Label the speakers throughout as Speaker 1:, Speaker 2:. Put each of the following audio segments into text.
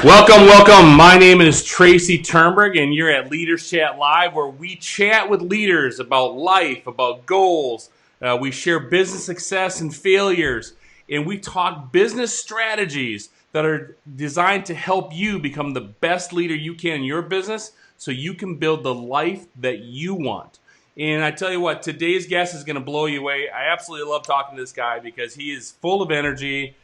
Speaker 1: Welcome, welcome. My name is Tracy Turnberg, and you're at Leaders Chat Live, where we chat with leaders about life, about goals. We share business success and failures, and we talk business strategies that are designed to help you become the best leader you can in your business so you can build the life that you want. And I tell you what, today's guest is going to blow you away. I absolutely love talking to this guy because he is full of energy.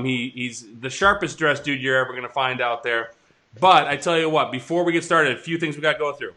Speaker 1: He's the sharpest dressed dude you're ever going to find out there. But I tell you what, before we get started, a few things we got to go through.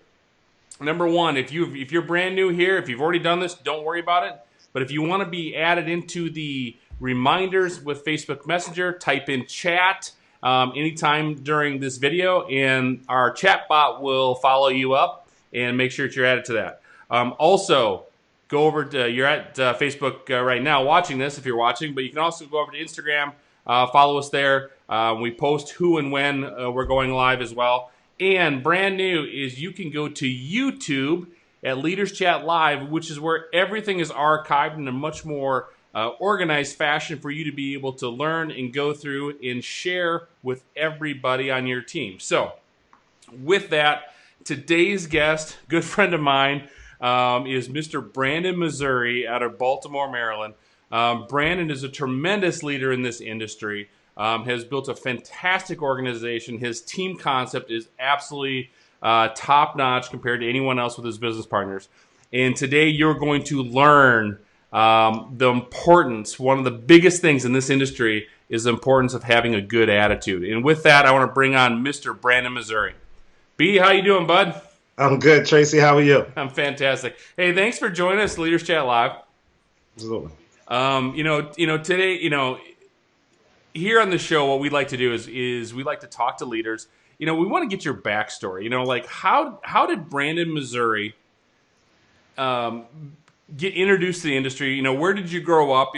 Speaker 1: Number one, if you're brand new here, if you've already done this, don't worry about it. But if you want to be added into the reminders with Facebook Messenger, type in chat anytime during this video, and our chat bot will follow you up and make sure that you're added to that. Also, go over to, you're at Facebook right now watching this if you're watching, but you can also go over to Instagram, follow us there. We post who and when we're going live as well. And brand new is you can go to YouTube at Leaders Chat Live, which is where everything is archived in a much more organized fashion for you to be able to learn and go through and share with everybody on your team. So with that, today's guest, good friend of mine, is Mr. Brandon Missouri out of Baltimore, Maryland. Brandon is a tremendous leader in this industry, has built a fantastic organization. His team concept is absolutely top-notch compared to anyone else with his business partners. And today you're going to learn the importance, one of the biggest things in this industry is the importance of having a good attitude. And with that, I want to bring on Mr. Brandon Missouri. B, how you doing, bud?
Speaker 2: I'm good, Tracy. How are you?
Speaker 1: I'm fantastic. Hey, thanks for joining us, Leaders Chat Live.
Speaker 2: Absolutely.
Speaker 1: Today, here on the show, what we like to do is we like to talk to leaders. We want to get your backstory. Like how did Brandon Missouri get introduced to the industry? Where did you grow up?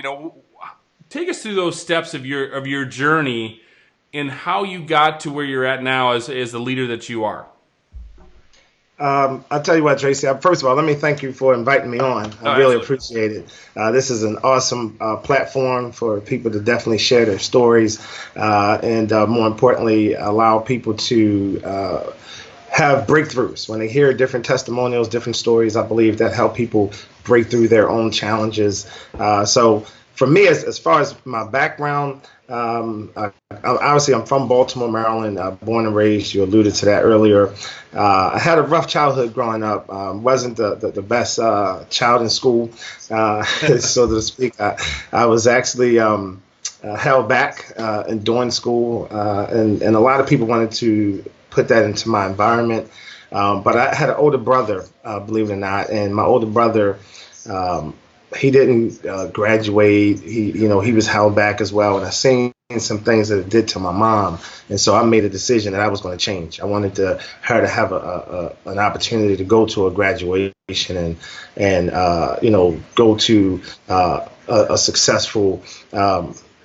Speaker 1: Take us through those steps of your journey and how you got to where you're at now as the leader that you are.
Speaker 2: I'll tell you what, Tracy. First of all, let me thank you for inviting me on. I really appreciate it. This is an awesome platform for people to definitely share their stories and more importantly, allow people to have breakthroughs. When they hear different testimonials, different stories, I believe that help people break through their own challenges. So for me, as far as my background, obviously I'm from Baltimore, Maryland, born and raised. You alluded to that earlier. I had a rough childhood growing up. Wasn't the best child in school, so to speak. I was actually held back in doing school, and a lot of people wanted to put that into my environment. But I had an older brother, believe it or not, and my older brother, he didn't graduate. He was held back as well. And I seen some things that it did to my mom. And so I made a decision that I was going to change. I wanted her to have an opportunity to go to a graduation and go to a successful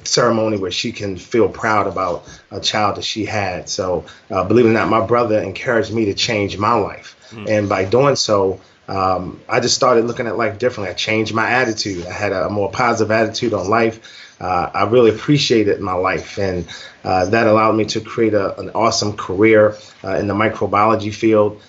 Speaker 2: ceremony where she can feel proud about a child that she had. So believe it or not, my brother encouraged me to change my life. And by doing so, I just started looking at life differently. I changed my attitude. I had a more positive attitude on life. I really appreciated my life, and that allowed me to create an awesome career in the microbiology field.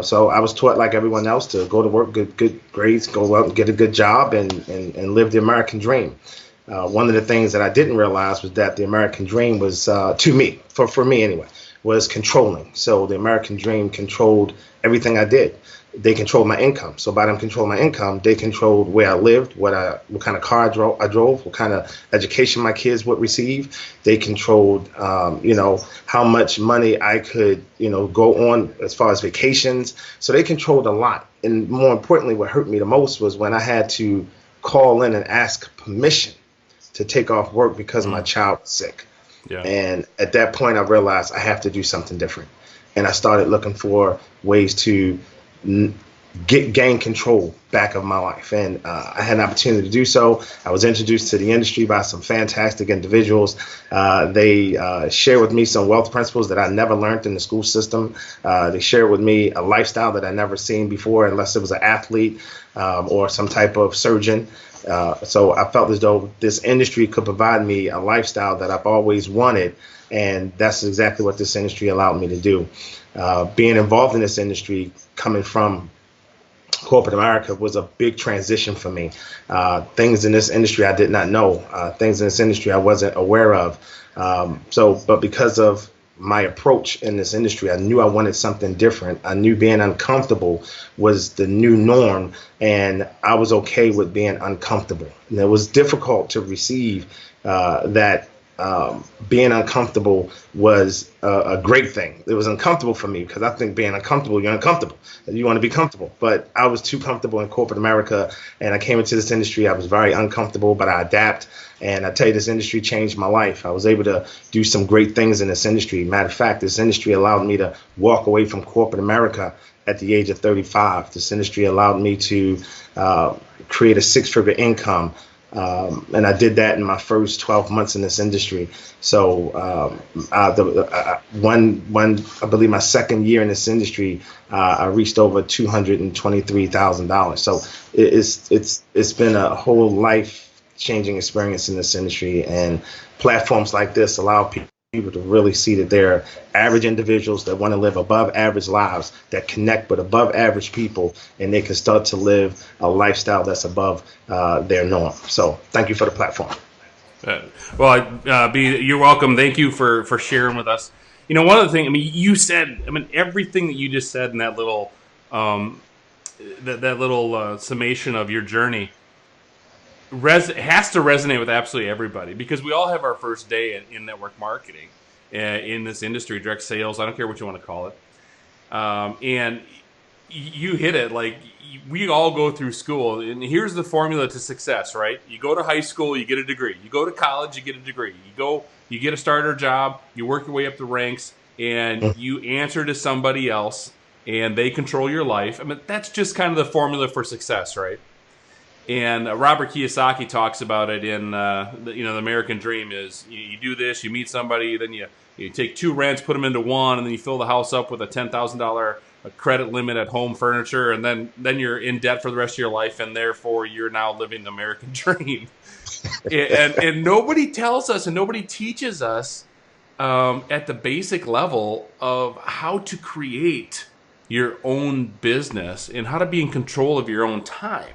Speaker 2: So I was taught, like everyone else, to go to work, good grades, go out and get a good job, and live the American dream. One of the things that I didn't realize was that the American dream was, to me, for me anyway, was controlling. So the American dream controlled everything I did. They controlled my income. So by them controlling my income, they controlled where I lived, what kind of car I drove, what kind of education my kids would receive. They controlled, how much money I could, go on as far as vacations. So they controlled a lot. And more importantly, what hurt me the most was when I had to call in and ask permission to take off work because my child was sick. Yeah. And at that point, I realized I have to do something different. And I started looking for ways to gain control back of my life. And I had an opportunity to do so. I was introduced to the industry by some fantastic individuals. They shared with me some wealth principles that I never learned in the school system. They shared with me a lifestyle that I never seen before, unless it was an athlete or some type of surgeon. So I felt as though this industry could provide me a lifestyle that I've always wanted. And that's exactly what this industry allowed me to do. Being involved in this industry, coming from corporate America, was a big transition for me. Things in this industry I did not know. Things in this industry I wasn't aware of. But because of my approach in this industry, I knew I wanted something different. I knew being uncomfortable was the new norm, and I was okay with being uncomfortable. And it was difficult to receive that being uncomfortable was a great thing. It was uncomfortable for me because I think being uncomfortable, you're uncomfortable. You want to be comfortable. But I was too comfortable in corporate America, and I came into this industry. I was very uncomfortable, but I adapt. And I tell you, this industry changed my life. I was able to do some great things in this industry. Matter of fact, this industry allowed me to walk away from corporate America at the age of 35. This industry allowed me to create a six-figure income. And I did that in my first 12 months in this industry. So I believe my second year in this industry, I reached over $223,000. So it's been a whole life-changing experience in this industry. And platforms like this allow people to really see that they're average individuals that want to live above average lives, that connect with above average people, and they can start to live a lifestyle that's above their norm. So thank you for the platform.
Speaker 1: You're welcome. Thank you for sharing with us. You know, one of the things, you said, everything that you just said in that little summation of your journey has to resonate with absolutely everybody, because we all have our first day in network marketing, in this industry, direct sales. I don't care what you want to call it. And you hit it. Like, we all go through school, and here's the formula to success, right? You go to high school, you get a degree. You go to college, you get a degree. You get a starter job, you work your way up the ranks, and you answer to somebody else, and they control your life. That's just kind of the formula for success, right? And Robert Kiyosaki talks about it in the American Dream is you do this, you meet somebody, then you take two rents, put them into one, and then you fill the house up with a $10,000 credit limit at home furniture, and then you're in debt for the rest of your life, and therefore you're now living the American Dream. and nobody tells us and nobody teaches us at the basic level of how to create your own business and how to be in control of your own time.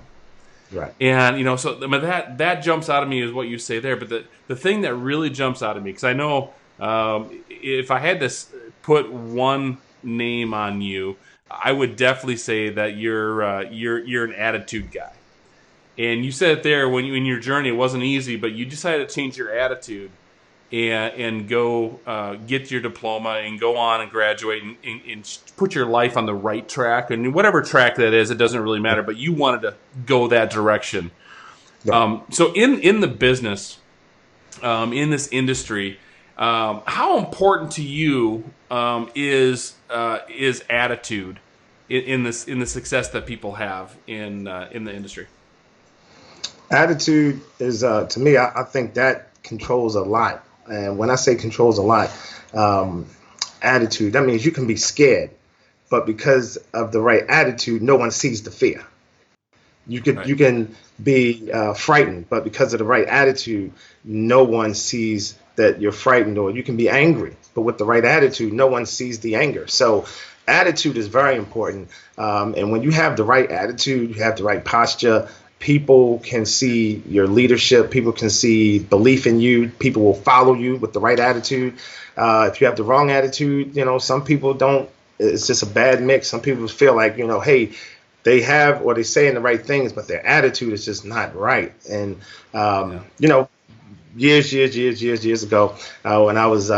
Speaker 2: Right.
Speaker 1: And, so that jumps out of me is what you say there. But the thing that really jumps out of me, because I know if I had to put one name on you, I would definitely say that you're an attitude guy. And you said it there when in your journey, it wasn't easy, but you decided to change your attitude and go get your diploma and go on and graduate and put your life on the right track. And whatever track that is, it doesn't really matter, but you wanted to go that direction. Yeah. So in the business, in this industry, how important to you is attitude in the success that people have in the industry?
Speaker 2: Attitude is, to me, I think that controls a lot. And when I say controls a lot, attitude, that means you can be scared, but because of the right attitude, no one sees the fear. You can be frightened, but because of the right attitude, no one sees that you're frightened. Or you can be angry, but with the right attitude, no one sees the anger. So attitude is very important. And when you have the right attitude, you have the right posture, people can see your leadership. People can see belief in you. People will follow you with the right attitude. If you have the wrong attitude, some people don't. It's just a bad mix. Some people feel like, hey, they have or they saying the right things, but their attitude is just not right. And, years ago, when I was,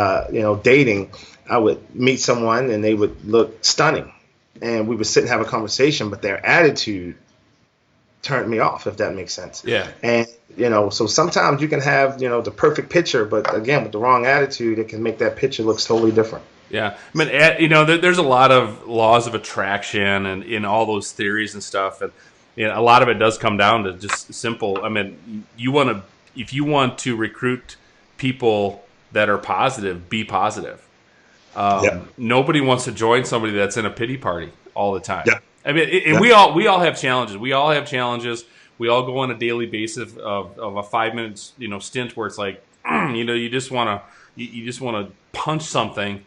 Speaker 2: dating, I would meet someone and they would look stunning. And we would sit and have a conversation, but their attitude turned me off, if that makes sense.
Speaker 1: Yeah.
Speaker 2: And, so sometimes you can have, the perfect picture, but again, with the wrong attitude, it can make that picture look totally different.
Speaker 1: Yeah, I mean, there's a lot of laws of attraction and in all those theories and stuff, and a lot of it does come down to just simple. I mean, if you want to recruit people that are positive, be positive.
Speaker 2: Yeah.
Speaker 1: Nobody wants to join somebody that's in a pity party all the time.
Speaker 2: Yeah.
Speaker 1: I mean, and
Speaker 2: Yeah.
Speaker 1: we all have challenges. We all have challenges. We all go on a daily basis of a 5 minute stint where it's like you just want to punch something,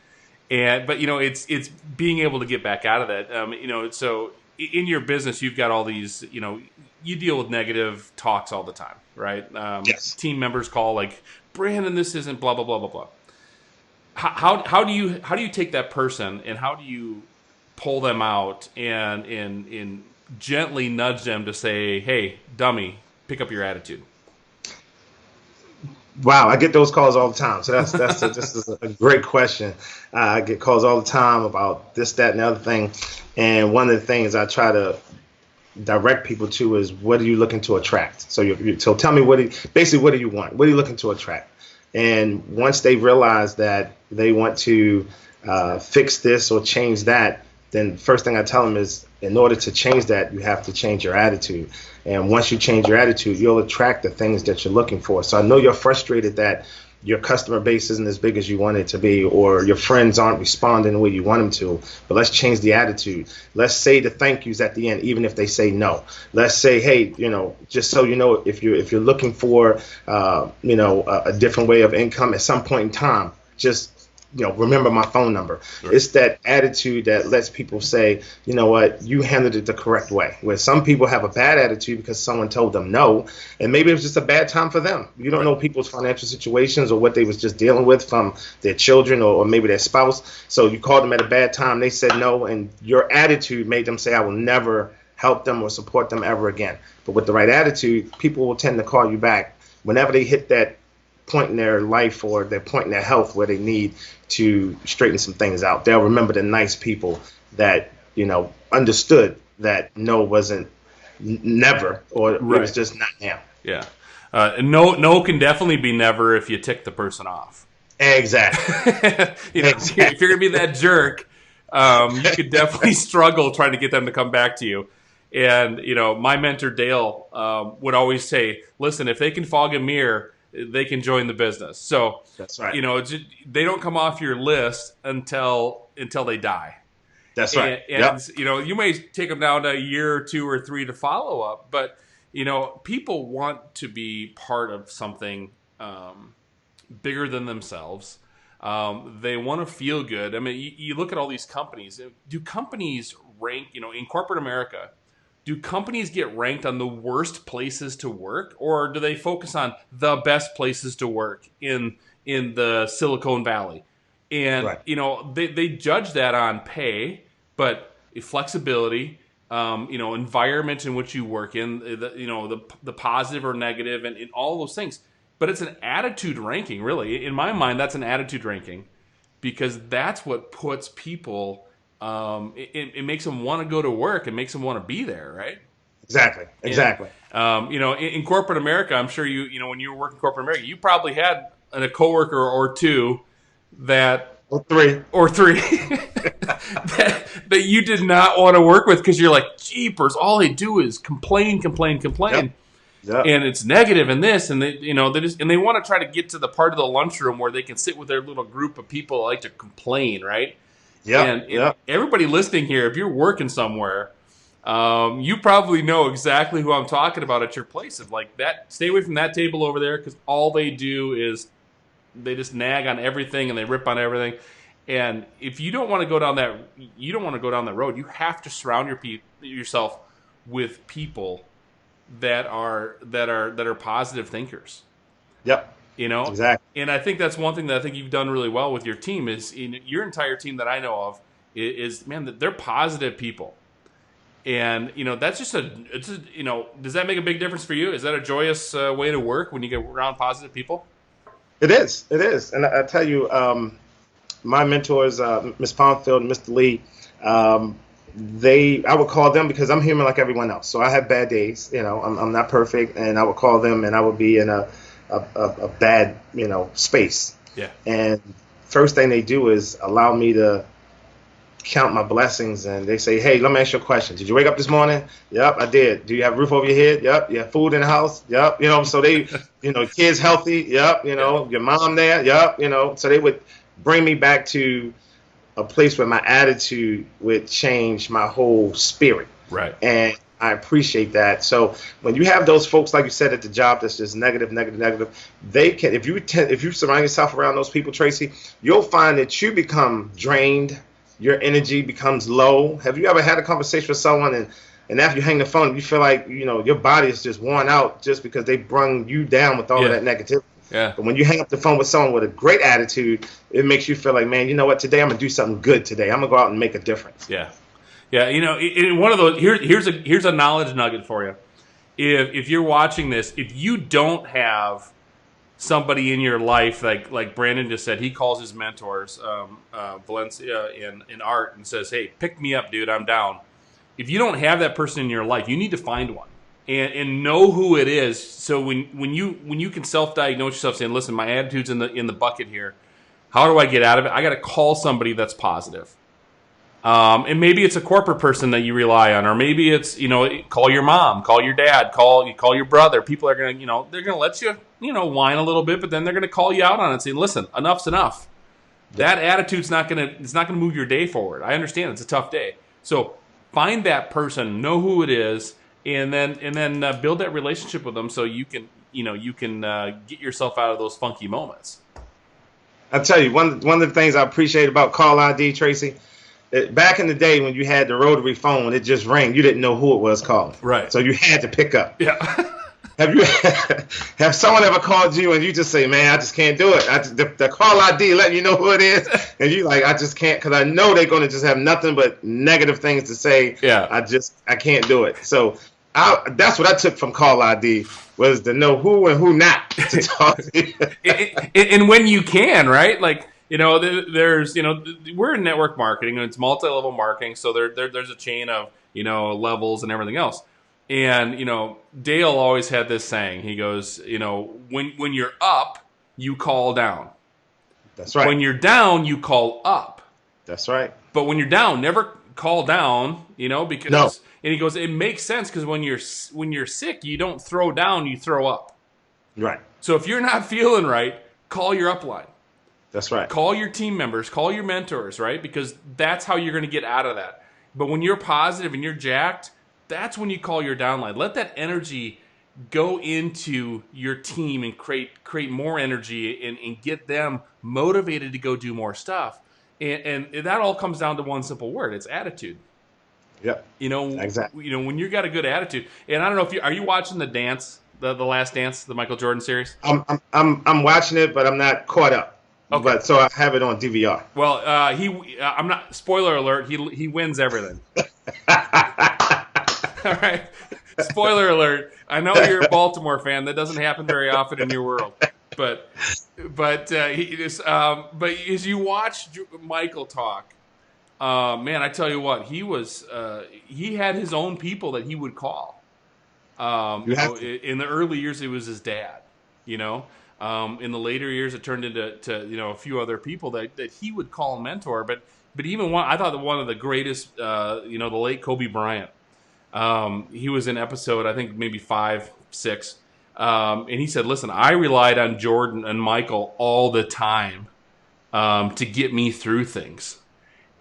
Speaker 1: but it's being able to get back out of that. So in your business you've got all these you deal with negative talks all the time, right?
Speaker 2: Yes.
Speaker 1: Team members call like, Brandon, this isn't blah blah blah blah blah. How do you take that person and how do you pull them out and gently nudge them to say, hey, dummy, pick up your attitude?
Speaker 2: Wow, I get those calls all the time. So this is a great question. I get calls all the time about this, that, and the other thing. And one of the things I try to direct people to is, what are you looking to attract? So tell me what do you want? What are you looking to attract? And once they realize that they want to fix this or change that, then first thing I tell them is, in order to change that, you have to change your attitude. And once you change your attitude, you'll attract the things that you're looking for. So I know you're frustrated that your customer base isn't as big as you want it to be, or your friends aren't responding the way you want them to. But let's change the attitude. Let's say the thank yous at the end, even if they say no. Let's say, hey, just so you know, if you're looking for, a different way of income at some point in time, just remember my phone number. Sure. It's that attitude that lets people say, you know what, you handled it the correct way. Where some people have a bad attitude because someone told them no, and maybe it was just a bad time for them. You don't know people's financial situations or what they was just dealing with from their children or maybe their spouse. So you called them at a bad time, they said no, and your attitude made them say, I will never help them or support them ever again. But with the right attitude, people will tend to call you back whenever they hit that point in their life or their point in their health where they need to straighten some things out. They'll remember the nice people that understood that no wasn't never, or right. It was just not now.
Speaker 1: Yeah. No can definitely be never if you tick the person off.
Speaker 2: Exactly.
Speaker 1: Exactly. If you're gonna be that jerk, you could definitely struggle trying to get them to come back to you. And my mentor Dale would always say, listen, if they can fog a mirror, they can join the business. So
Speaker 2: that's right.
Speaker 1: They don't come off your list until they die.
Speaker 2: That's right.
Speaker 1: And you may take them down to a year or 2 or 3 to follow up, but people want to be part of something bigger than themselves. They want to feel good. I mean, you look at all these companies. Do companies rank? In corporate America, do companies get ranked on the worst places to work, or do they focus on the best places to work in the Silicon Valley? And right. They judge that on pay, but flexibility, environment in which you work in, the positive or negative, and all those things. But it's an attitude ranking, really. In my mind, that's an attitude ranking, because that's what puts people. It makes them want to go to work. It makes them want to be there, right?
Speaker 2: Exactly.
Speaker 1: And, in corporate America, I'm sure when you were working in corporate America, you probably had a coworker or two that
Speaker 2: or three
Speaker 1: that you did not want to work with because you're like, jeepers, all they do is complain. Yep. And it's negative and this, and they want to try to get to the part of the lunchroom where they can sit with their little group of people that like to complain, right?
Speaker 2: Yeah.
Speaker 1: And everybody listening here, if you're working somewhere, you probably know exactly who I'm talking about at your place. Of like that, stay away from that table over there, because all they do is they just nag on everything and they rip on everything. And if you don't want to go down that, road, you have to surround yourself with people that are positive thinkers.
Speaker 2: Yep. Exactly.
Speaker 1: And I think that's one thing that I think you've done really well with your team is in your entire team that I know of is man, they're positive people. And, that's just does that make a big difference for you? Is that a joyous way to work when you get around positive people?
Speaker 2: It is. And I tell you, my mentors, Ms. Pomfield and Mr. Lee, I would call them because I'm human like everyone else. So I have bad days, I'm not perfect, and I would call them and I would be in a bad, space.
Speaker 1: Yeah.
Speaker 2: And first thing they do is allow me to count my blessings, and they say, hey, let me ask you a question. Did you wake up this morning? Yep, I did. Do you have a roof over your head? Yep. You have food in the house? Yep. So they, kids healthy? Yep. Your mom there? Yep. So they would bring me back to a place where my attitude would change my whole spirit.
Speaker 1: Right.
Speaker 2: And I appreciate that. So when you have those folks, like you said, at the job that's just negative, they can, if you surround yourself around those people, Tracy, you'll find that you become drained. Your energy becomes low. Have you ever had a conversation with someone and after you hang the phone, you feel like, your body is just worn out just because they brung you down with all of that negativity?
Speaker 1: Yeah.
Speaker 2: But when you hang up the phone with someone with a great attitude, it makes you feel like, man, you know what? Today I'm going to do something good today. I'm going to go out and make a difference.
Speaker 1: Yeah. Yeah. In one of those, here's a knowledge nugget for you. If you're watching this, if you don't have somebody in your life, like Brandon just said, he calls his mentors, Valencia in art, and says, hey, pick me up, dude, I'm down. If you don't have that person in your life, you need to find one and know who it is. So when you can self-diagnose yourself saying, listen, my attitude's in the bucket here, how do I get out of it? I got to call somebody that's positive. And maybe it's a corporate person that you rely on, or maybe it's, call your mom, call your dad, call your brother. People are going to, they're going to let you, whine a little bit, but then they're going to call you out on it and say, listen, enough's enough. That attitude's not going to move your day forward. I understand it's a tough day. So find that person, know who it is, and then build that relationship with them so you can get yourself out of those funky moments.
Speaker 2: I'll tell you, one of the things I appreciate about Call ID, Tracy, back in the day when you had the rotary phone, it just rang. You didn't know who it was calling.
Speaker 1: Right.
Speaker 2: So you had to pick up.
Speaker 1: Yeah.
Speaker 2: Have someone ever called you and you just say, man, I just can't do it. The call ID letting you know who it is. And you like, I just can't, because I know they're going to just have nothing but negative things to say.
Speaker 1: Yeah.
Speaker 2: I can't do it. So that's what I took from Call ID, was to know who and who not to talk to.
Speaker 1: And when you can, right? Like, there's, we're in network marketing and it's multi-level marketing. So there's a chain of, levels and everything else. And, Dale always had this saying. He goes, when you're up, you call down.
Speaker 2: That's right.
Speaker 1: When you're down, you call up.
Speaker 2: That's right.
Speaker 1: But when you're down, never call down, because,
Speaker 2: no.
Speaker 1: And he goes, it makes sense because when you're sick, you don't throw down, you throw up.
Speaker 2: Right.
Speaker 1: So if you're not feeling right, call your upline.
Speaker 2: That's right.
Speaker 1: Call your team members, call your mentors, right? Because that's how you're going to get out of that. But when you're positive and you're jacked, that's when you call your downline. Let that energy go into your team and create more energy and get them motivated to go do more stuff. And that all comes down to one simple word. It's attitude.
Speaker 2: Yep.
Speaker 1: Exactly. When you got a good attitude. And I don't know if are you watching the dance, the Last Dance, the Michael Jordan series?
Speaker 2: I'm watching it, but I'm not caught up.
Speaker 1: Okay.
Speaker 2: But so I have it on DVR.
Speaker 1: Well, I'm not. Spoiler alert. He wins everything. All right. Spoiler alert. I know you're a Baltimore fan. That doesn't happen very often in your world. But as you watch Michael talk, man, I tell you what, he had his own people that he would call. In the early years, it was his dad. In the later years, it turned into a few other people that he would call mentor. But even one, I thought that one of the greatest, the late Kobe Bryant. He was in episode, I think maybe 5, 6. And he said, listen, I relied on Jordan and Michael all the time to get me through things.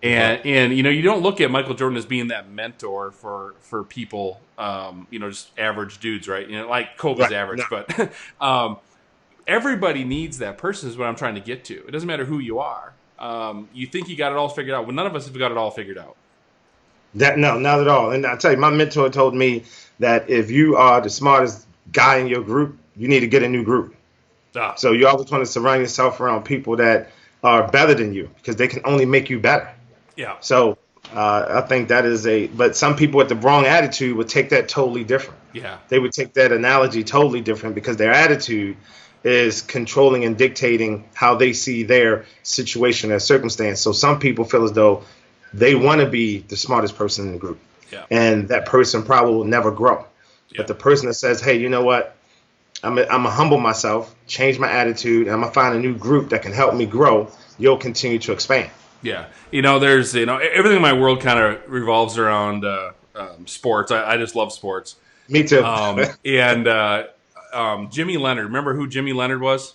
Speaker 1: And you don't look at Michael Jordan as being that mentor for people, just average dudes, right? Like Kobe's right, average, no. But everybody needs that person is what I'm trying to get to. It doesn't matter who you are. You think you got it all figured out. Well, none of us have got it all figured out.
Speaker 2: No, not at all. And I tell you, my mentor told me that if you are the smartest guy in your group, you need to get a new group. So you always want to surround yourself around people that are better than you because they can only make you better.
Speaker 1: Yeah.
Speaker 2: So I think that is but some people with the wrong attitude would take that totally different.
Speaker 1: Yeah.
Speaker 2: They would take that analogy totally different because their attitude is controlling and dictating how they see their situation, their circumstance. So some people feel as though they want to be the smartest person in the group.
Speaker 1: Yeah.
Speaker 2: And that person probably will never grow. Yeah. But the person that says, hey, you know what? I'm gonna humble myself, change my attitude, and I'm gonna find a new group that can help me grow. You'll continue to expand.
Speaker 1: Yeah. There's, everything in my world kind of revolves around sports. I just love sports.
Speaker 2: Me too.
Speaker 1: Jimmy Leonard, remember who Jimmy Leonard was?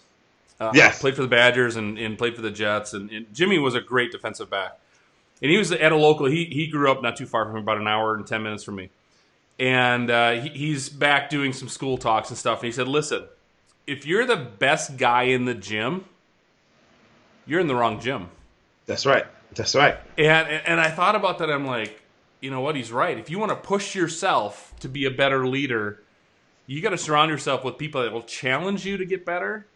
Speaker 2: Yes.
Speaker 1: Played for the Badgers and played for the Jets. And Jimmy was a great defensive back. And he was at a local, he grew up not too far from me, about an hour and 10 minutes from me. And he's back doing some school talks and stuff. And he said, listen, if you're the best guy in the gym, you're in the wrong gym.
Speaker 2: That's right. That's right.
Speaker 1: And I thought about that. I'm like, you know what? He's right. If you want to push yourself to be a better leader, you got to surround yourself with people that will challenge you to get better.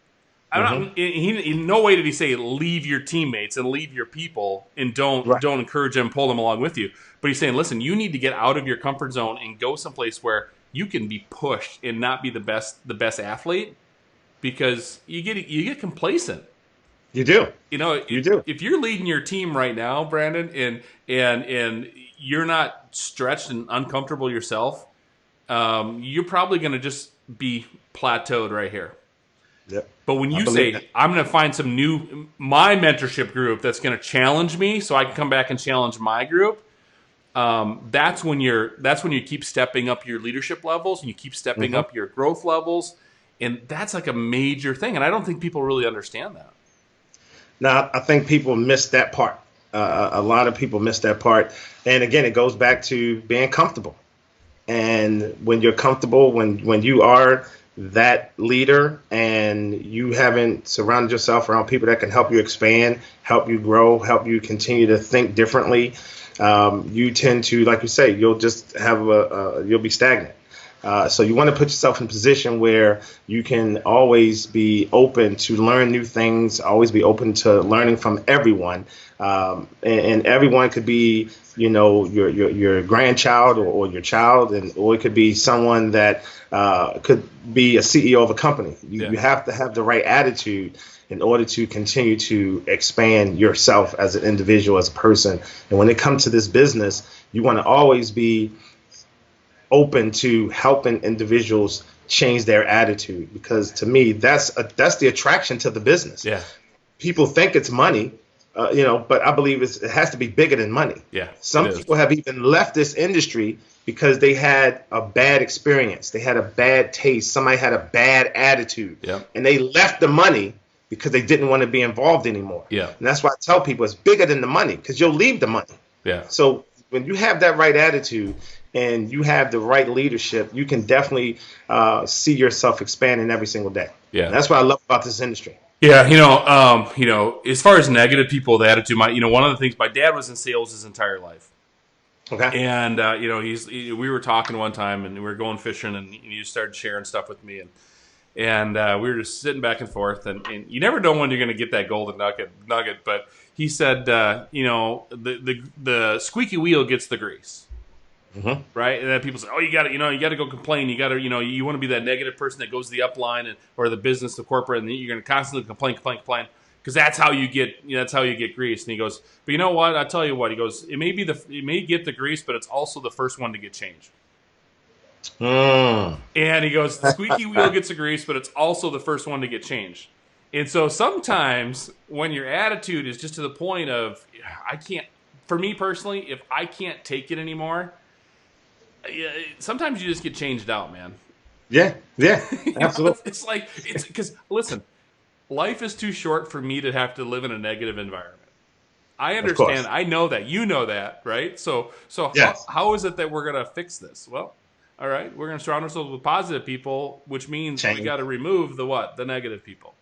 Speaker 1: In no way did he say leave your teammates and leave your people and don't encourage them, pull them along with you. But he's saying, listen, you need to get out of your comfort zone and go someplace where you can be pushed and not be the best athlete, because you get complacent.
Speaker 2: You do.
Speaker 1: You do. If you're leading your team right now, Brandon, and you're not stretched and uncomfortable yourself, you're probably going to just be plateaued right here.
Speaker 2: Yep.
Speaker 1: But when you say, I'm going to find my mentorship group that's going to challenge me so I can come back and challenge my group, that's when you keep stepping up your leadership levels and you keep stepping up your growth levels. And that's like a major thing. And I don't think people really understand that.
Speaker 2: Now, I think people miss that part. A lot of people miss that part. And again, it goes back to being comfortable. And when you're comfortable, when you are that leader and you haven't surrounded yourself around people that can help you expand, help you grow, help you continue to think differently, you tend to, like you say, you'll just have you'll be stagnant. So you want to put yourself in a position where you can always be open to learn new things, always be open to learning from everyone. And everyone could be, your grandchild or your child, or it could be someone that could be a CEO of a company. You have to have the right attitude in order to continue to expand yourself as an individual, as a person. And when it comes to this business, you want to always be open to helping individuals change their attitude, because to me, that's the attraction to the business.
Speaker 1: Yeah.
Speaker 2: People think it's money, but I believe it has to be bigger than money.
Speaker 1: Yeah.
Speaker 2: Some people have even left this industry because they had a bad experience. They had a bad taste. Somebody had a bad attitude.
Speaker 1: Yeah.
Speaker 2: And they left the money because they didn't want to be involved anymore.
Speaker 1: Yeah.
Speaker 2: And that's why I tell people it's bigger than the money, because you'll leave the money.
Speaker 1: Yeah.
Speaker 2: So when you have that right attitude and you have the right leadership, you can definitely see yourself expanding every single day.
Speaker 1: Yeah.
Speaker 2: And that's what I love about this industry.
Speaker 1: Yeah, as far as negative people, the attitude, one of the things, my dad was in sales his entire life.
Speaker 2: Okay.
Speaker 1: And we were talking one time, and we were going fishing, and he just started sharing stuff with me, and we were just sitting back and forth, and you never know when you're going to get that golden nugget. But he said, the squeaky wheel gets the grease. Mm-hmm. Right, and then people say, "Oh, you got to go complain. You got to, you want to be that negative person that goes to the upline or the business, the corporate, and you're going to constantly complain, because that's how you get, grease." And he goes, "But you know what? I tell you what." He goes, "It may get the grease, but it's also the first one to get changed." And he goes, "The squeaky wheel gets the grease, but it's also the first one to get changed." And so sometimes when your attitude is just to the point of, for me personally, if I can't take it anymore. Sometimes you just get changed out, man.
Speaker 2: Yeah, absolutely.
Speaker 1: It's because, listen, life is too short for me to have to live in a negative environment. I understand. I know that. You know that, right? So yes. How is it that we're going to fix this? Well, all right, we're going to surround ourselves with positive people, which means we got to remove the negative people.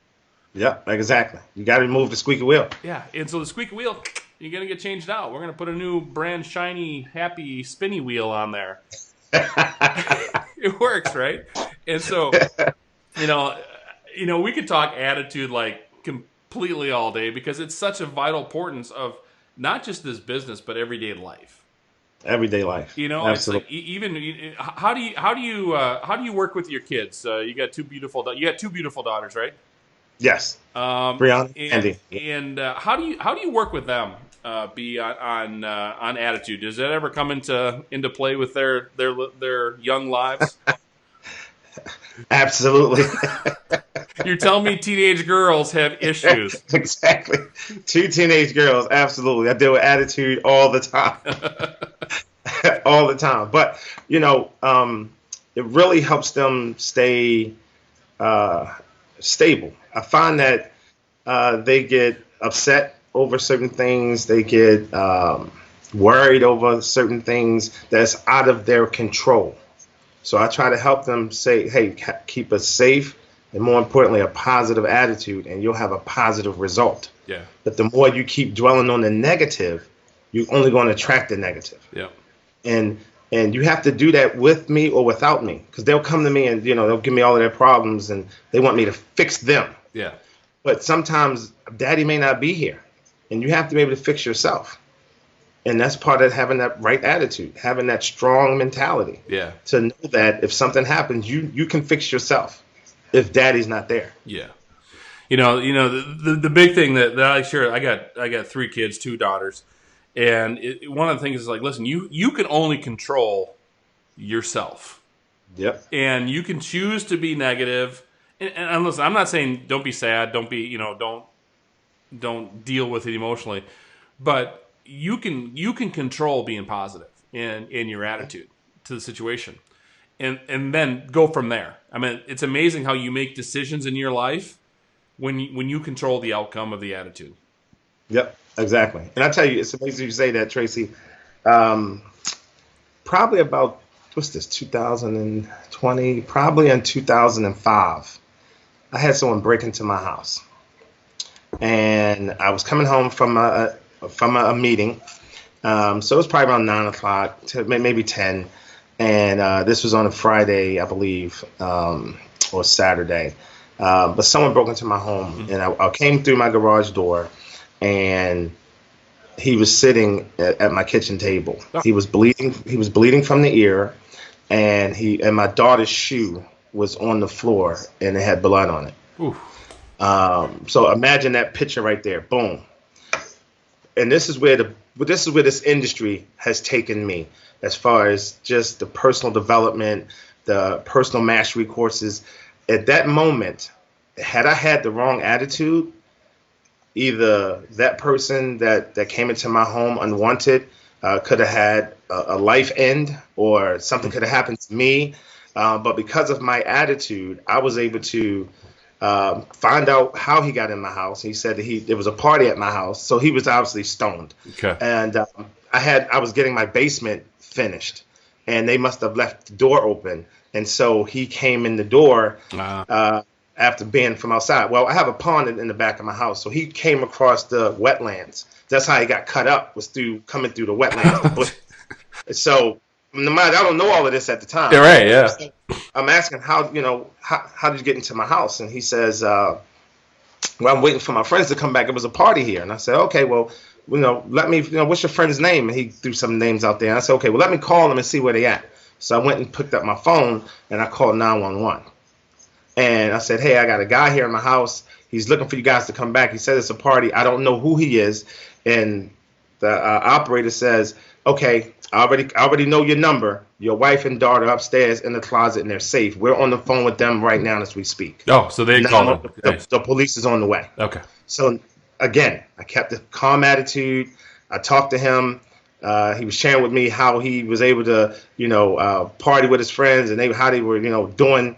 Speaker 2: Yeah, exactly. You got to remove the squeaky wheel.
Speaker 1: Yeah, and so the squeaky wheel, you're going to get changed out. We're going to put a new brand shiny, happy, spinny wheel on there. It works, right? And so, we could talk attitude like completely all day, because it's such a vital importance of not just this business, but everyday life.
Speaker 2: Everyday life. Absolutely.
Speaker 1: It's like even how do you work with your kids? You got two beautiful daughters, right?
Speaker 2: Yes. Brianna,
Speaker 1: Andy. And how do you work with them? Be on attitude. Does that ever come into play with their young lives?
Speaker 2: Absolutely.
Speaker 1: You're telling me teenage girls have issues.
Speaker 2: Exactly. Two teenage girls. Absolutely. I deal with attitude all the time. All the time. But, it really helps them stay uh, stable. I find that they get upset over certain things. They get worried over certain things that's out of their control. So I try to help them say, hey, keep a safe and more importantly, a positive attitude, and you'll have a positive result.
Speaker 1: Yeah.
Speaker 2: But the more you keep dwelling on the negative, you're only going to attract the negative.
Speaker 1: Yeah.
Speaker 2: And you have to do that with me or without me, because they'll come to me and they'll give me all of their problems and they want me to fix them.
Speaker 1: Yeah.
Speaker 2: But sometimes daddy may not be here, and you have to be able to fix yourself. And that's part of having that right attitude, having that strong mentality.
Speaker 1: Yeah.
Speaker 2: To know that if something happens, you can fix yourself if daddy's not there.
Speaker 1: Yeah. The big thing that I share, I got 3 kids, 2 daughters, and one of the things is like, listen, you can only control yourself.
Speaker 2: Yep.
Speaker 1: And you can choose to be negative. And listen, I'm not saying don't be sad, don't be, don't deal with it emotionally, but you can control being positive in your attitude to the situation. And then go from there. I mean, it's amazing how you make decisions in your life when you control the outcome of the attitude.
Speaker 2: Yep, exactly. And I tell you, it's amazing you say that, Tracy. Probably about, what's this, 2020? Probably in 2005, I had someone break into my house. And I was coming home from a meeting. So it was probably around 9 o'clock, to maybe 10. And this was on a Friday, I believe, or Saturday. But someone broke into my home, and I came through my garage door, and he was sitting at my kitchen table. He was bleeding. He was bleeding from the ear, and my daughter's shoe was on the floor, and it had blood on it. So imagine that picture right there. Boom. And this is where this industry has taken me, as far as just the personal development, the personal mastery courses. At that moment, had I had the wrong attitude, either that person that came into my home unwanted could have had a life end, or something could have happened to me. But because of my attitude, I was able to find out how he got in my house. He said that there was a party at my house, so he was obviously stoned.
Speaker 1: Okay.
Speaker 2: And I was getting my basement finished, and they must have left the door open, and so he came in the door after being from outside. Well, I have a pond in the back of my house, so he came across the wetlands. That's how he got cut up, was coming through the wetlands. So no matter, I don't know all of this at the time.
Speaker 1: Yeah, right. Yeah.
Speaker 2: So I'm asking how did you get into my house? And he says, well, I'm waiting for my friends to come back. It was a party here. And I said, okay, well, let me, what's your friend's name? And he threw some names out there. And I said, okay, well, let me call them and see where they at. So I went and picked up my phone and I called 911. And I said, hey, I got a guy here in my house. He's looking for you guys to come back. He said it's a party. I don't know who he is. And the operator says, okay, I already know your number. Your wife and daughter upstairs in the closet, and they're safe. We're on the phone with them right now as we speak.
Speaker 1: Oh, so they called him.
Speaker 2: The police is on the way.
Speaker 1: Okay.
Speaker 2: So again, I kept a calm attitude. I talked to him. He was sharing with me how he was able to, party with his friends, and how they were, doing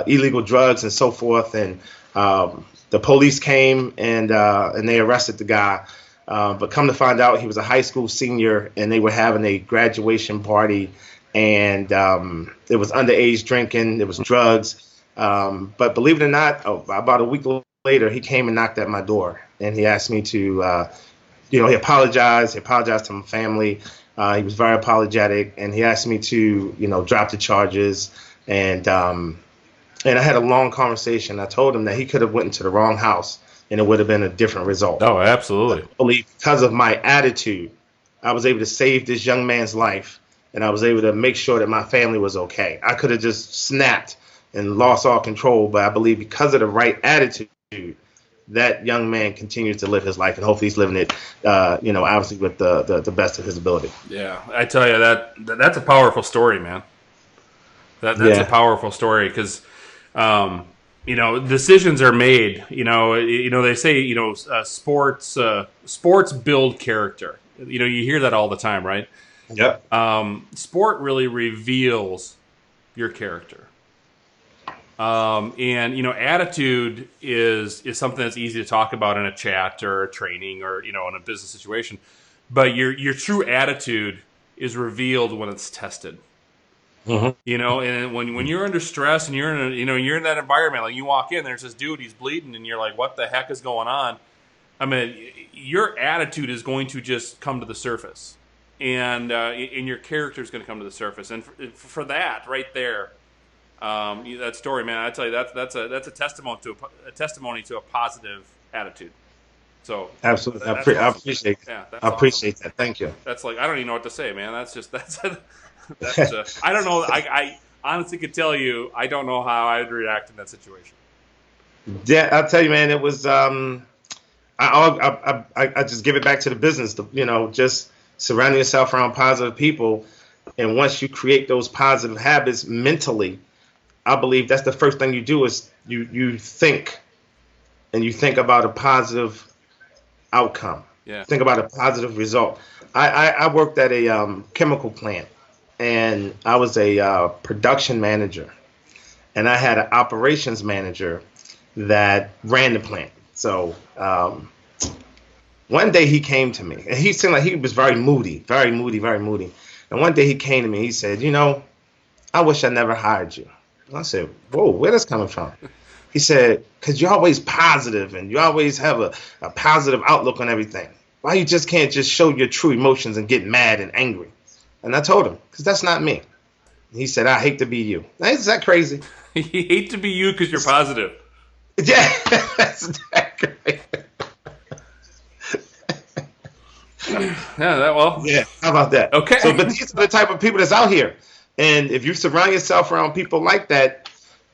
Speaker 2: illegal drugs and so forth. And the police came and they arrested the guy. But come to find out, he was a high school senior, and they were having a graduation party, and it was underage drinking. There was drugs. But believe it or not, about a week later, he came and knocked at my door, and he asked me to, he apologized. He apologized to my family. He was very apologetic, and he asked me to, drop the charges. And I had a long conversation. I told him that he could have went into the wrong house, and it would have been a different result.
Speaker 1: Oh, absolutely.
Speaker 2: I believe because of my attitude, I was able to save this young man's life, and I was able to make sure that my family was okay. I could have just snapped and lost all control, but I believe because of the right attitude, that young man continues to live his life, and hopefully he's living it, obviously with the best of his ability.
Speaker 1: Yeah, I tell you, that's a powerful story, man. That's a powerful story, because Decisions are made. They say, sports build character. You hear that all the time, right?
Speaker 2: Yep.
Speaker 1: Sport really reveals your character. Attitude is something that's easy to talk about in a chat or a training or in a business situation, but your true attitude is revealed when it's tested. And when you're under stress and you're in that environment, like you walk in, there's this dude, he's bleeding, and you're like, what the heck is going on? I mean, your attitude is going to just come to the surface, and your character is going to come to the surface, and for that right there. That story, man, I tell you, that's a testimony to a positive attitude. So
Speaker 2: Absolutely,
Speaker 1: awesome.
Speaker 2: I appreciate it.
Speaker 1: Yeah, that's
Speaker 2: I appreciate
Speaker 1: awesome.
Speaker 2: that. Thank you.
Speaker 1: That's like, I don't even know what to say, man. That's I don't know. I honestly could tell you, I don't know how I'd react in that situation.
Speaker 2: Yeah, I'll tell you, man. It was I just give it back to the business. Just surrounding yourself around positive people, and once you create those positive habits mentally, I believe that's the first thing you do is you think, and you think about a positive outcome.
Speaker 1: Yeah.
Speaker 2: Think about a positive result. I worked at a chemical plant, and I was a production manager, and I had an operations manager that ran the plant. So one day he came to me, and he seemed like he was very moody, very moody, very moody. And one day he came to me, he said, I wish I never hired you. I said, whoa, where that's coming from? He said, because you're always positive and you always have a positive outlook on everything. Why you just can't just show your true emotions and get mad and angry? And I told him, because that's not me. He said, I hate to be you. Now, is that crazy?
Speaker 1: You hate to be you because you're positive.
Speaker 2: Yeah, that's that great. Yeah, how about that?
Speaker 1: Okay.
Speaker 2: So, but these are the type of people that's out here. And if you surround yourself around people like that,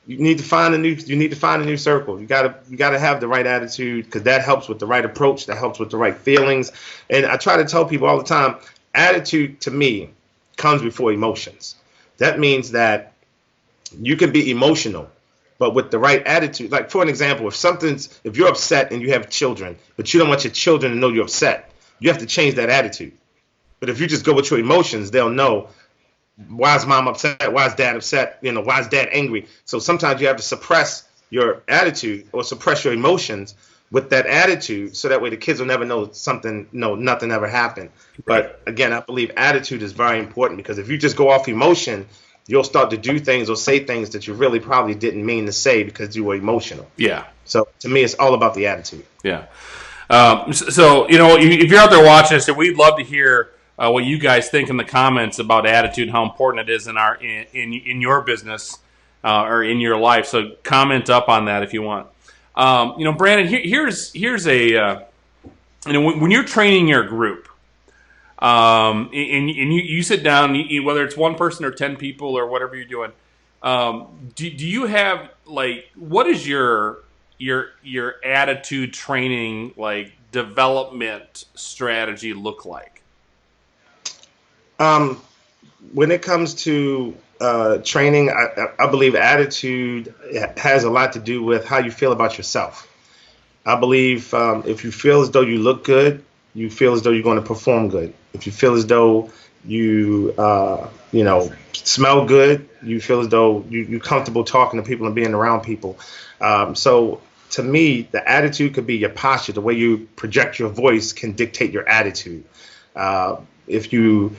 Speaker 2: you need to find a new circle. You gotta have the right attitude, because that helps with the right approach. That helps with the right feelings. And I try to tell people all the time, attitude to me comes before emotions. That means that you can be emotional, but with the right attitude. Like, for an example, if you're upset and you have children, but you don't want your children to know you're upset, you have to change that attitude. But if you just go with your emotions, they'll know, why is mom upset? Why is dad upset? Why is dad angry? So sometimes you have to suppress your attitude or suppress your emotions with that attitude, so that way the kids will never know nothing ever happened. But again, I believe attitude is very important, because if you just go off emotion, you'll start to do things or say things that you really probably didn't mean to say because you were emotional.
Speaker 1: Yeah.
Speaker 2: So to me, it's all about the attitude.
Speaker 1: Yeah. If you're out there watching us, we'd love to hear what you guys think in the comments about attitude, how important it is in your business or in your life. So comment up on that if you want. Brandon, here's a when you're training your group, and you sit down, whether it's one person or 10 people or whatever you're doing, do you have, like, what is your attitude training, like, development strategy look like?
Speaker 2: When it comes to training, I believe attitude has a lot to do with how you feel about yourself. I believe if you feel as though you look good, you feel as though you're going to perform good. If you feel as though you smell good, you feel as though you're comfortable talking to people and being around people. So to me, the attitude could be your posture. The way you project your voice can dictate your attitude. If you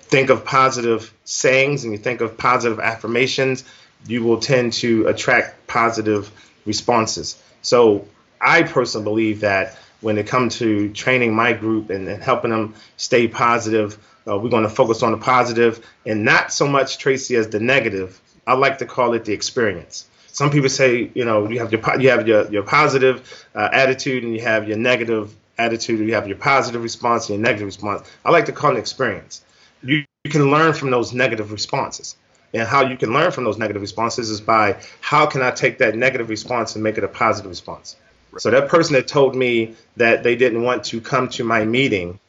Speaker 2: think of positive sayings and you think of positive affirmations, you will tend to attract positive responses. So I personally believe that when it comes to training my group and helping them stay positive, we're going to focus on the positive and not so much, Tracy, as the negative. I like to call it the experience. Some people say, you have your positive attitude and you have your negative attitude, or you have your positive response and your negative response. I like to call it experience. You can learn from those negative responses. And how you can learn from those negative responses is by, how can I take that negative response and make it a positive response? Right. So that person that told me that they didn't want to come to my meeting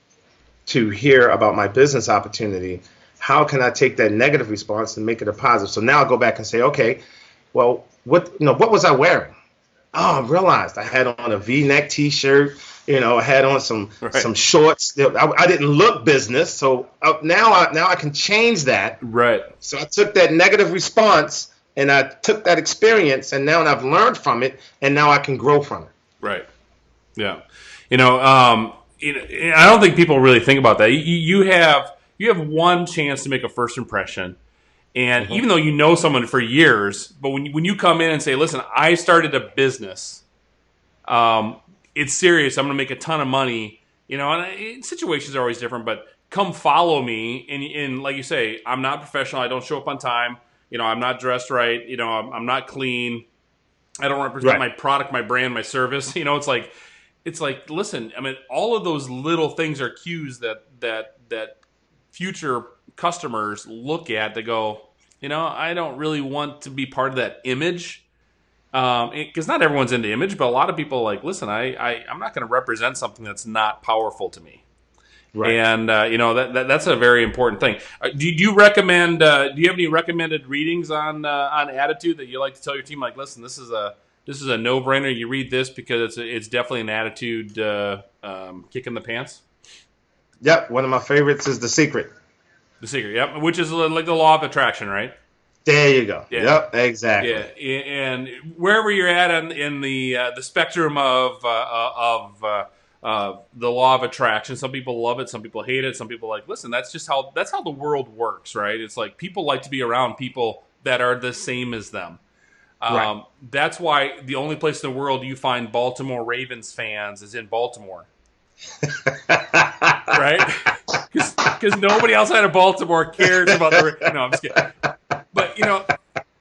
Speaker 2: to hear about my business opportunity, how can I take that negative response and make it a positive? So now I'll go back and say, okay, well, what was I wearing? Oh, I realized I had on a V-neck T-shirt. I had on some shorts. I didn't look business, so now I can change that.
Speaker 1: Right.
Speaker 2: So I took that negative response and I took that experience, and now I've learned from it, and now I can grow from it.
Speaker 1: Right. Yeah. I don't think people really think about that. You have one chance to make a first impression. And even though you know someone for years, but when you come in and say, listen, I started a business, it's serious, I'm going to make a ton of money, and situations are always different, but come follow me. And like you say, I'm not professional. I don't show up on time. I'm not dressed right. I'm not clean. I don't represent my product, my brand, my service. It's like, listen, I mean, all of those little things are cues that future customers look at. They go, I don't really want to be part of that image, because not everyone's into image, but a lot of people are like, listen, I'm not going to represent something that's not powerful to me. Right. And that's a very important thing. Do you recommend? Do you have any recommended readings on attitude that you like to tell your team? Like, listen, this is a no-brainer. You read this because it's definitely an attitude kick in the pants.
Speaker 2: Yep, one of my favorites is The Secret.
Speaker 1: The Secret, yep, which is like the law of attraction, right?
Speaker 2: There you go. Yeah. Yep, exactly.
Speaker 1: Yeah, and wherever you're at in the spectrum of the law of attraction, some people love it, some people hate it, some people are like, listen, that's how the world works, right? It's like people like to be around people that are the same as them. Right. That's why the only place in the world you find Baltimore Ravens fans is in Baltimore. Right? Because nobody outside of Baltimore cares about the... No, I'm just kidding. But,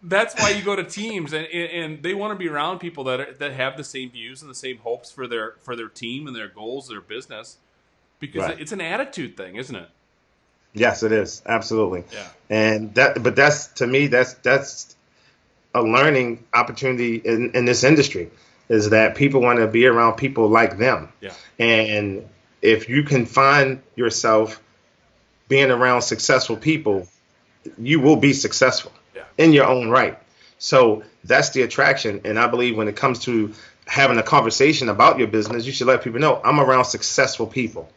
Speaker 1: that's why you go to teams, and they want to be around people that have the same views and the same hopes for their team and their goals, their business, because it's an attitude thing, isn't it?
Speaker 2: Yes, it is. Absolutely.
Speaker 1: Yeah.
Speaker 2: And that's to me, that's a learning opportunity in this industry, is that people want to be around people like them.
Speaker 1: Yeah.
Speaker 2: And if you can find yourself being around successful people, you will be successful in your own right. So that's the attraction. And I believe when it comes to having a conversation about your business, you should let people know, I'm around successful people,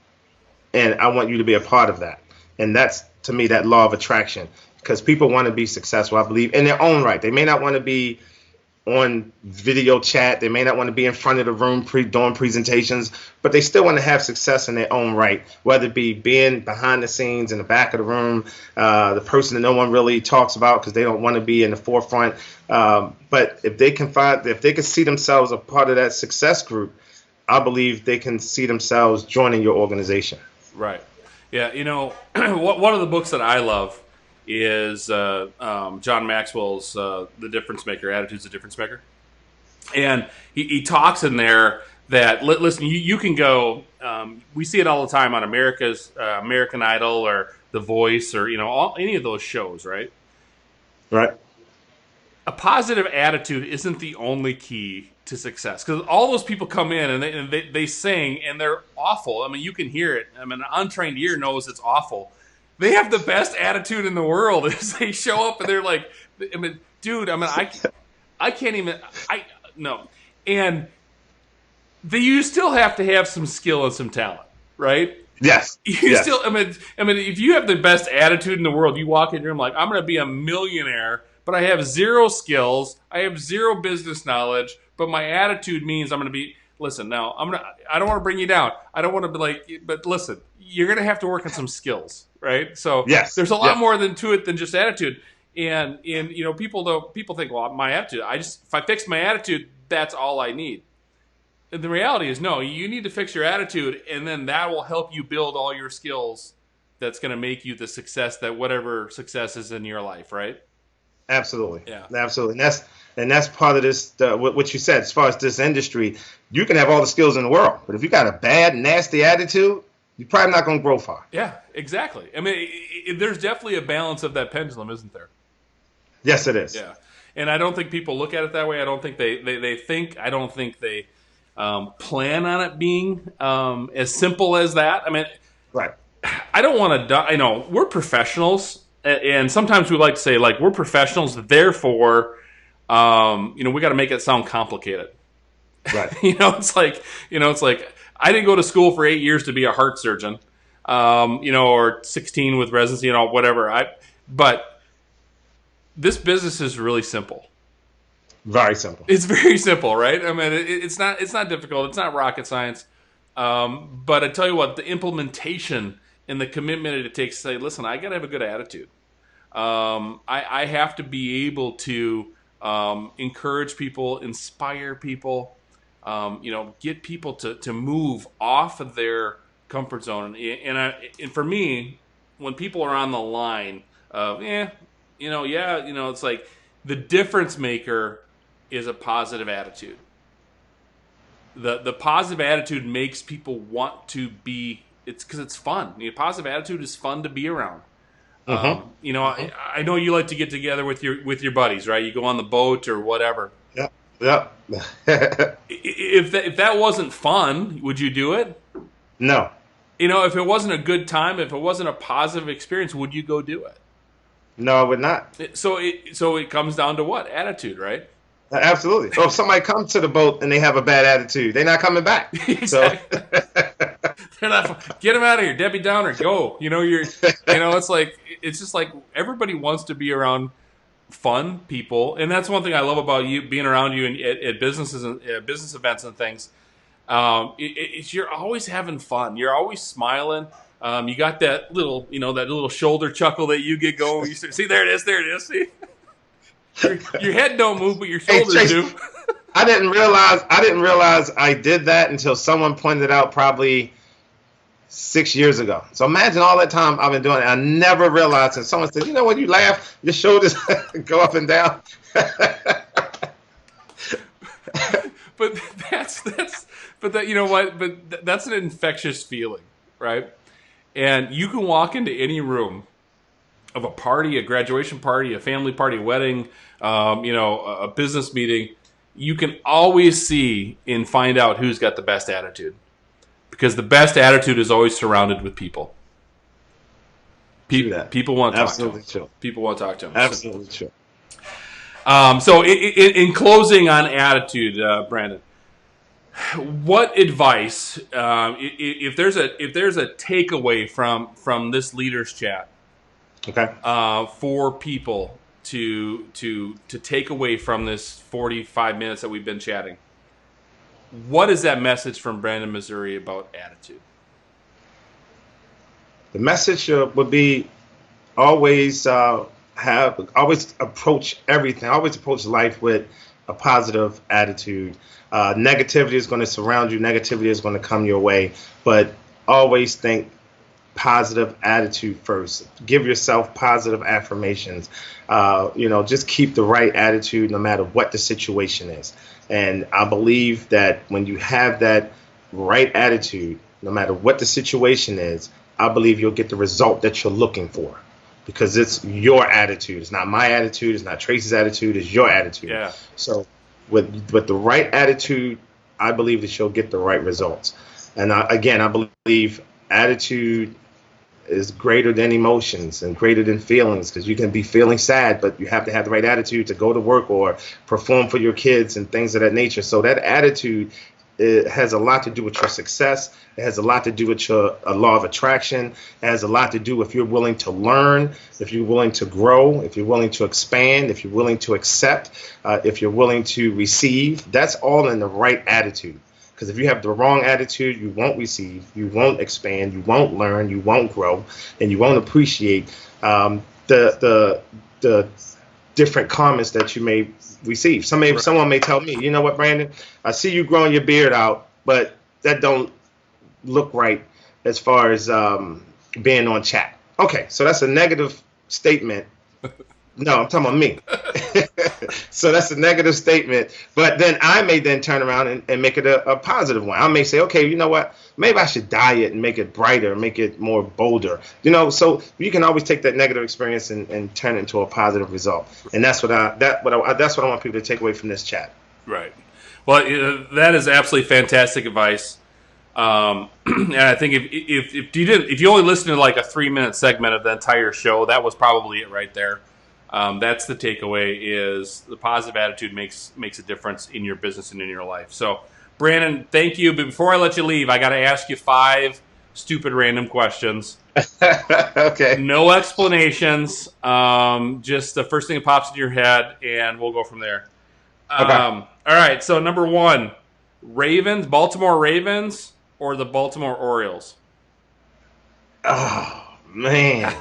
Speaker 2: and I want you to be a part of that. And that's, to me, that law of attraction, because people want to be successful, I believe, in their own right. They may not want to be on video chat. They may not want to be in front of the room doing presentations, but they still want to have success in their own right, whether it be being behind the scenes in the back of the room, the person that no one really talks about because they don't want to be in the forefront. But if they can see themselves a part of that success group, I believe they can see themselves joining your organization.
Speaker 1: Right. Yeah. One of the books that I love is John Maxwell's The Difference Maker, Attitude's the Difference Maker. And he talks in there that, listen, you can go, we see it all the time on American Idol or The Voice or, any of those shows, right?
Speaker 2: Right.
Speaker 1: A positive attitude isn't the only key to success, because all those people come in and they sing and they're awful. I mean, you can hear it. I mean, an untrained ear knows it's awful. They have the best attitude in the world as they show up and they're like, I mean, dude, I can't even, no. And you still have to have some skill and some talent, right?
Speaker 2: Yes.
Speaker 1: Still, I mean, if you have the best attitude in the world, you walk in your room like, I'm going to be a millionaire, but I have zero skills, I have zero business knowledge, but my attitude means I'm going to be, listen, now, I don't want to bring you down. I don't want to be like, but listen, you're going to have to work on some skills, right? So there's a lot more to it than just attitude. And people think, well, my attitude, if I fix my attitude, that's all I need. And the reality is, no, you need to fix your attitude, and then that will help you build all your skills that's going to make you the success that whatever success is in your life, right?
Speaker 2: Absolutely.
Speaker 1: Yeah.
Speaker 2: Absolutely. And that's part of this, what you said, as far as this industry, you can have all the skills in the world, but if you got a bad, nasty attitude, you're probably not going to grow far.
Speaker 1: Yeah, exactly. I mean, there's definitely a balance of that pendulum, isn't there?
Speaker 2: Yes, it is.
Speaker 1: Yeah. And I don't think people look at it that way. I don't think they think, I don't think they plan on it being as simple as that. I mean,
Speaker 2: right.
Speaker 1: I don't want to, I know, we're professionals, and sometimes we like to say, like, we're professionals, therefore, We got to make it sound complicated.
Speaker 2: Right.
Speaker 1: It's like I didn't go to school for 8 years to be a heart surgeon, or 16 with residency and all whatever. But this business is really simple.
Speaker 2: Very simple.
Speaker 1: It's very simple, right? I mean, it's not difficult. It's not rocket science. But I tell you what, the implementation and the commitment it takes to say, listen, I got to have a good attitude. I have to be able to encourage people, inspire people, get people to move off of their comfort zone. And for me, when people are on the line of, it's like the difference maker is a positive attitude. The positive attitude makes people want to be. It's because it's fun. Positive attitude is fun to be around. I know you like to get together with your buddies, right? You go on the boat or whatever.
Speaker 2: Yeah.
Speaker 1: If that wasn't fun, would you do it?
Speaker 2: No.
Speaker 1: If it wasn't a good time, if it wasn't a positive experience, would you go do it?
Speaker 2: No, I would not.
Speaker 1: So it comes down to what? Attitude, right?
Speaker 2: Absolutely. So if somebody comes to the boat and they have a bad attitude, they're not coming back.
Speaker 1: Exactly. They're not. Get them out of here, Debbie Downer. Go. It's just like everybody wants to be around fun people, and that's one thing I love about you being around you at businesses and business events and things. You're always having fun. You're always smiling. You got that little shoulder chuckle that you get going. You see, there it is. See. Your head don't move, but your shoulders do.
Speaker 2: I didn't realize I did that until someone pointed it out probably 6 years ago. So imagine all that time I've been doing it. I never realized it. Someone said, when you laugh, your shoulders go up and down.
Speaker 1: But that's an infectious feeling, right? And you can walk into any room of a party, a graduation party, a family party, a wedding, a business meeting. You can always see and find out who's got the best attitude, because the best attitude is always surrounded with people. People want to talk to them.
Speaker 2: True.
Speaker 1: People want to talk to them.
Speaker 2: Absolutely true.
Speaker 1: So in closing on attitude, Brandon, what advice, if there's a takeaway from this leaders chat,
Speaker 2: okay,
Speaker 1: for people to take away from this 45 minutes that we've been chatting, what is that message from Brandon, Missouri about attitude?
Speaker 2: The message would be always approach everything. Always approach life with a positive attitude. Negativity is going to surround you. Negativity is going to come your way, but always think positive attitude first. Give yourself positive affirmations. Just keep the right attitude no matter what the situation is. And I believe that when you have that right attitude, no matter what the situation is, I believe you'll get the result that you're looking for, because it's your attitude. It's not my attitude. It's not Tracy's attitude. It's your attitude.
Speaker 1: Yeah.
Speaker 2: So with the right attitude, I believe that you'll get the right results. And I believe attitude is greater than emotions and greater than feelings, because you can be feeling sad, but you have to have the right attitude to go to work or perform for your kids and things of that nature. So that attitude, it has a lot to do with your success. It has a lot to do with your law of attraction. It has a lot to do if you're willing to learn, if you're willing to grow, if you're willing to expand, if you're willing to accept, if you're willing to receive. That's all in the right attitude. Because if you have the wrong attitude, you won't receive, you won't expand, you won't learn, you won't grow, and you won't appreciate the different comments that you may receive. Someone may tell me, you know what, Brandon, I see you growing your beard out, but that don't look right as far as being on chat. Okay, so that's a negative statement. No, I'm talking about me. So that's a negative statement. But then I may then turn around and make it a positive one. I may say, okay, you know what? Maybe I should dye it and make it brighter, make it more bolder. So you can always take that negative experience and turn it into a positive result. And that's what I want people to take away from this chat.
Speaker 1: Right. Well, that is absolutely fantastic advice. And I think if you only listened to like a 3-minute segment of the entire show, that was probably it right there. That's the takeaway: is the positive attitude makes a difference in your business and in your life. So, Brandon, thank you. But before I let you leave, I got to ask you 5 stupid random questions.
Speaker 2: Okay.
Speaker 1: No explanations. Just the first thing that pops in your head, and we'll go from there.
Speaker 2: Okay.
Speaker 1: All right. So number 1, Baltimore Ravens, or the Baltimore Orioles?
Speaker 2: Oh man.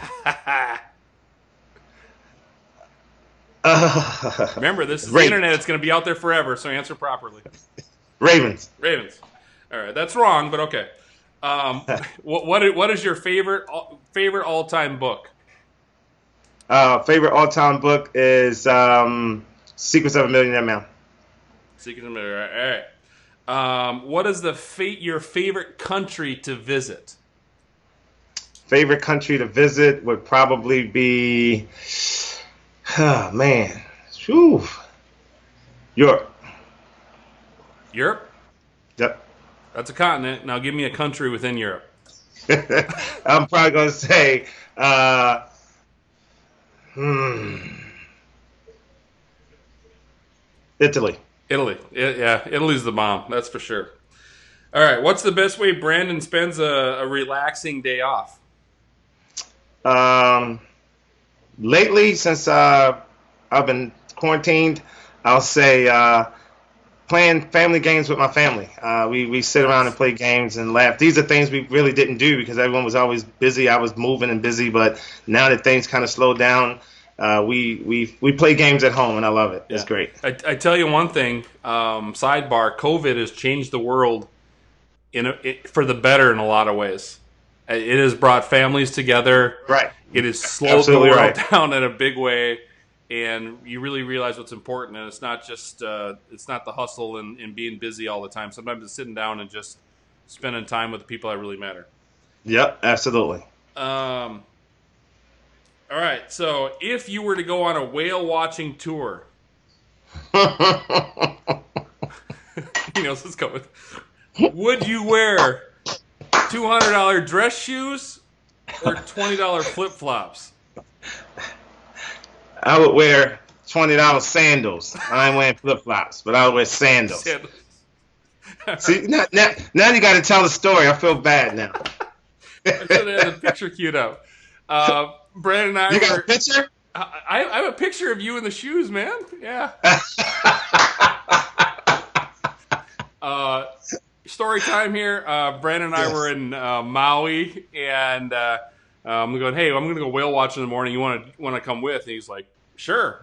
Speaker 1: Remember, this is the
Speaker 2: Ravens.
Speaker 1: internet. It's going to be out there forever, so answer properly.
Speaker 2: Ravens.
Speaker 1: All right, that's wrong, but okay. What is your favorite all-time book?
Speaker 2: Favorite all-time book is Secrets of a Millionaire Man.
Speaker 1: Secrets of a Millionaire. All right. What is your favorite country to visit?
Speaker 2: Favorite country to visit would probably be, oh, man, whew. Europe.
Speaker 1: Europe?
Speaker 2: Yep.
Speaker 1: That's a continent. Now give me a country within Europe.
Speaker 2: I'm probably going to say, Italy.
Speaker 1: Yeah, Italy's the bomb. That's for sure. All right, what's the best way Brandon spends a relaxing day off?
Speaker 2: Lately, since I've been quarantined, I'll say playing family games with my family. We sit around and play games and laugh. These are things we really didn't do because everyone was always busy. I was moving and busy, but now that things kind of slowed down, we play games at home, and I love it. Yeah. It's great.
Speaker 1: I tell you one thing, sidebar, COVID has changed the world for the better in a lot of ways. It has brought families together.
Speaker 2: Right.
Speaker 1: It has slowed the world down in a big way, and you really realize what's important. And it's not just it's not the hustle and being busy all the time. Sometimes it's sitting down and just spending time with the people that really matter.
Speaker 2: Yep, absolutely.
Speaker 1: All right. So, if you were to go on a whale watching tour, he knows what's coming. Would you wear $200 dress shoes or $20 flip flops?
Speaker 2: I would wear $20 sandals. I ain't wearing flip flops, but I would wear sandals. See, now you got to tell the story. I feel bad now.
Speaker 1: I should have had a picture queued up. Brandon and I
Speaker 2: You got a picture?
Speaker 1: I have a picture of you in the shoes, man. Yeah. Story time here. Brandon and I were in Maui, and I'm going, hey, I'm going to go whale watch in the morning. You want to come with? And he's like, sure,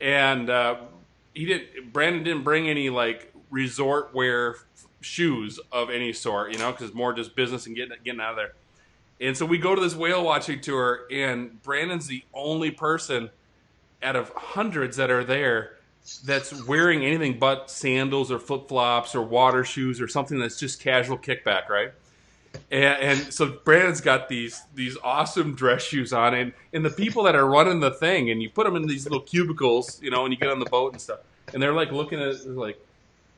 Speaker 1: And Brandon didn't bring any like resort wear shoes of any sort, because it's more just business and getting out of there. And so we go to this whale watching tour, and Brandon's the only person out of hundreds that are there that's wearing anything but sandals or flip-flops or water shoes or something that's just casual kickback, right? And so Brandon's got these awesome dress shoes on, and the people that are running the thing, and you put them in these little cubicles, and you get on the boat and stuff, and they're like looking at it, like,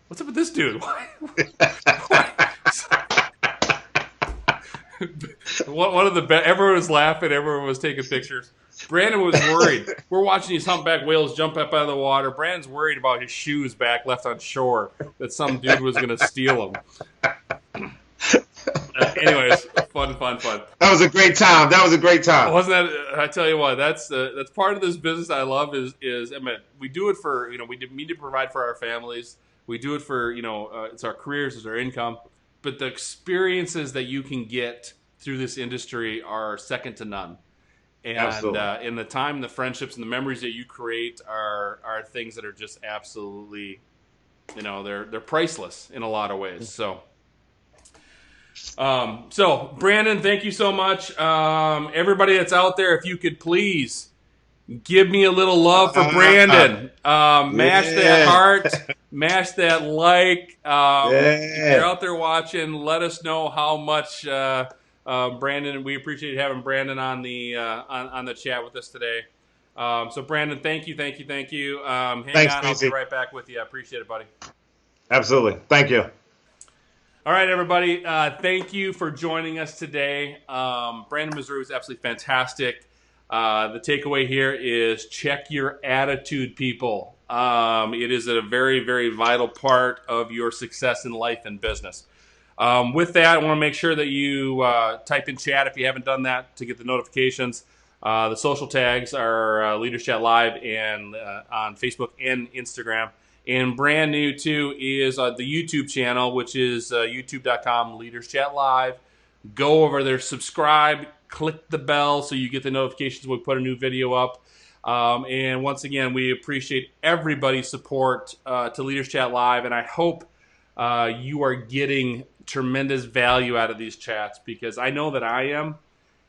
Speaker 1: what's up with this dude? Why? One of the everyone was laughing, everyone was taking pictures. Brandon was worried. We're watching these humpback whales jump up out of the water. Brandon's worried about his shoes back left on shore, that some dude was going to steal them. Anyways, fun.
Speaker 2: That was a great time.
Speaker 1: Wasn't that? I tell you what, that's part of this business I love. Is I mean, we do it for we need to provide for our families. We do it for it's our careers, it's our income. But the experiences that you can get through this industry are second to none. And in the time, the friendships and the memories that you create are things that are just absolutely, they're priceless in a lot of ways. So Brandon, thank you so much. Everybody that's out there, if you could please give me a little love for Brandon. Mash that heart. Mash that like. If you're out there watching, let us know how much Brandon. We appreciate having Brandon on the on the chat with us today. So Brandon, thank you. Hang
Speaker 2: Thanks,
Speaker 1: on, I'll be right back with you. I appreciate it, buddy.
Speaker 2: Absolutely, thank you.
Speaker 1: All right, everybody. Thank you for joining us today. Brandon Missouri was absolutely fantastic. The takeaway here is check your attitude, people. It is a very, very vital part of your success in life and business. With that, I want to make sure that you type in chat if you haven't done that to get the notifications. The social tags are Leaders Chat Live and on Facebook and Instagram. And brand new, too, is the YouTube channel, which is youtube.com Leaders Chat Live. Go over there, subscribe, click the bell so you get the notifications when we put a new video up. And once again, we appreciate everybody's support to Leaders Chat Live, and I hope you are getting tremendous value out of these chats, because I know that I am,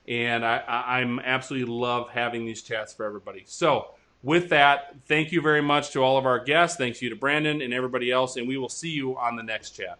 Speaker 1: and I'm absolutely love having these chats for everybody. So with that, thank you very much to all of our guests. Thanks you to Brandon and everybody else, and we will see you on the next chat.